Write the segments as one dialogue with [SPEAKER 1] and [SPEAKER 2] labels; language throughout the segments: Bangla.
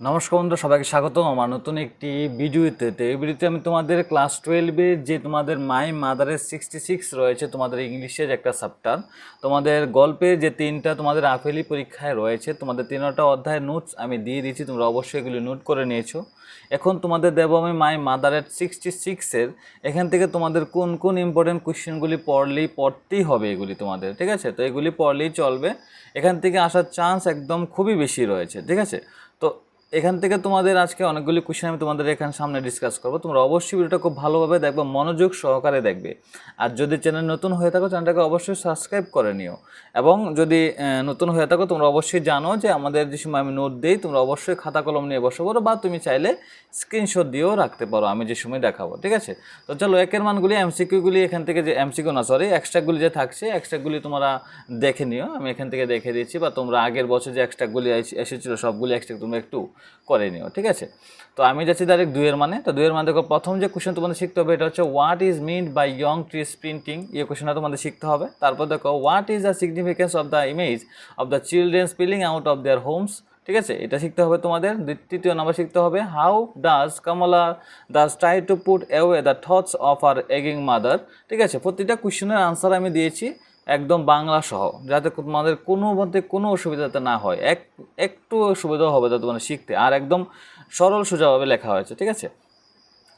[SPEAKER 1] নমস্কার বন্ধু, সবাইকে স্বাগতম আমার নতুন একটি ভিডিওতে। এই ভিডিওতে আমি তোমাদের ক্লাস 12-এর যে তোমাদের মাই মাদারের 66 রয়েছে, তোমাদের ইংলিশের একটা চ্যাপ্টার, তোমাদের গল্পের যে 3টা তোমাদের আফেলি পরীক্ষায় রয়েছে, তোমাদের 3টা অধ্যায়ের নোটস আমি দিয়ে দিয়েছি, তোমরা অবশ্যই এগুলি নোট করে নিয়েছো। এখন তোমাদের দেবো আমি মাই মাদারের 66-এর এখান থেকে তোমাদের কোন কোন ইম্পর্টেন্ট কোয়েশ্চেনগুলি পড়তেই হবে এগুলি তোমাদের, ঠিক আছে? তো এগুলি পড়লেই চলবে, এখান থেকে আসার চান্স একদম খুবই বেশি রয়েছে, ঠিক আছে? তো এখান থেকে তোমাদের আজকে অনেকগুলি কোশ্চেন আমি তোমাদের এখানে সামনে ডিসকাস করবো। তোমরা অবশ্যই ভিডিওটা খুব ভালোভাবে দেখবে, মনোযোগ সহকারে দেখবে। আর যদি চ্যানেল নতুন হয়ে থাকো, চ্যানেলটাকে অবশ্যই সাবস্ক্রাইব করে নিও। এবং যদি নতুন হয়ে থাকো, তোমরা অবশ্যই জানো যে আমাদের যে সময় আমি নোট দিই, তোমরা অবশ্যই খাতা কলম নিয়ে বসে পড়ো, বা তুমি চাইলে স্ক্রিনশট দিয়েও রাখতে পারো আমি যে সময় দেখাবো, ঠিক আছে? তো চলো একের মানগুলি এমসিকিউগুলি এখান থেকে, যে এমসিকিউ না সরি এক্সট্রাগুলি যে থাকছে, এক্সট্রাগুলি তোমরা দেখে নিও। আমি এখান থেকে দেখে দিচ্ছি, বা তোমরা আগের বছর যে এক্সট্রাগুলি এসেছিলো সবগুলি এক্সট্রা তোমরা একটু করে নিও, ঠিক আছে? তো আমি যাচ্ছি ডাইরেক্ট দুইয়ের মানে। তো দুইয়ের মানে দেখো, প্রথম যে কোশ্চেন তোমাদের শিখতে হবে এটা হচ্ছে what is meant by young trees printing. এই কোশ্চেনটা তোমাদের শিখতে হবে। তারপর দেখো what is the significance of the image of the children spilling out of their homes, ঠিক আছে? এটা শিখতে হবে তোমাদের। তৃতীয় নাম্বার শিখতে হবে how does Kamala Das try to put away the thoughts of her এগিং মাদার, ঠিক আছে? প্রতিটা কোশ্চেনের আনসার আমি দিয়েছি একদম বাংলা সহ, যাতে তোমাদের কোনো মধ্যে কোনো অসুবিধা যাতে না হয়। একটু অসুবিধাও হবে যাতে তোমাদের শিখতে, আর একদম সরল সোজাভাবে লেখা হয়েছে, ঠিক আছে?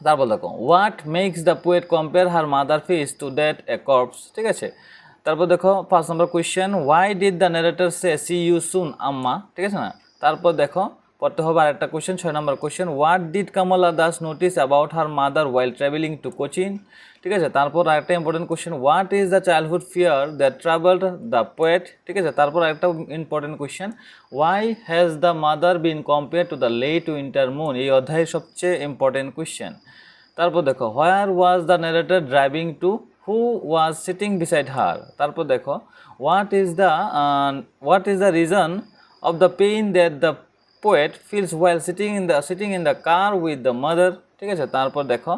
[SPEAKER 1] তারপর দেখো what makes the poet compare her mother face to that a corpse, ঠিক আছে? তারপর দেখো 5 number question why did the narrator say see you soon Amma, ঠিক আছে না? তারপর দেখো পড়তে হবে আরেকটা question, 6 number question what did Kamala Das notice about her mother while travelling to Cochin, ঠিক আছে? তারপর আরেকটা important question what is the childhood fear that travelled the poet, ঠিক আছে? তারপর আরেকটা important question why has the mother been compared to the late winter moon, এই অধ্যায়ের সবচেয়ে ইম্পর্টেন্ট কোয়েশ্চেন। তারপর দেখো where was the narrator driving to, who was sitting beside her. তারপর দেখো what is the reason of the pain that the poet feels while sitting in the car with the mother, ঠিক আছে? তারপর দেখো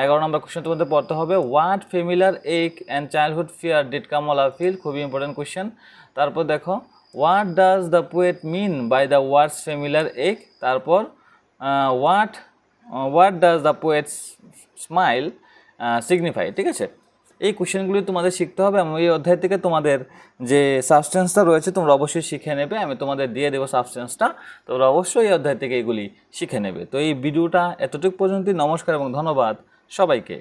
[SPEAKER 1] 11 নম্বর কোয়েশ্চেন তোমাদের পড়তে হবে what familiar ache and childhood fear did Kamala feel, খুবই ইম্পর্টেন্ট কোয়েশ্চেন। তারপর দেখো what does the poet mean by the words familiar ache. তারপর what does the poet's smile signify, ঠিক আছে? এই কোশ্চেনগুলি তোমাদের শিখতে হবে এবং এই অধ্যায় থেকে তোমাদের যে সাবস্টেন্সটা রয়েছে তোমরা অবশ্যই শিখে নেবে। আমি তোমাদের দিয়ে দেবো সাবস্টেন্সটা, তোমরা অবশ্যই এই অধ্যায় থেকে এগুলি শিখে নেবে। তো এই ভিডিওটা এতটুকু পর্যন্তই। নমস্কার এবং ধন্যবাদ সবাইকে।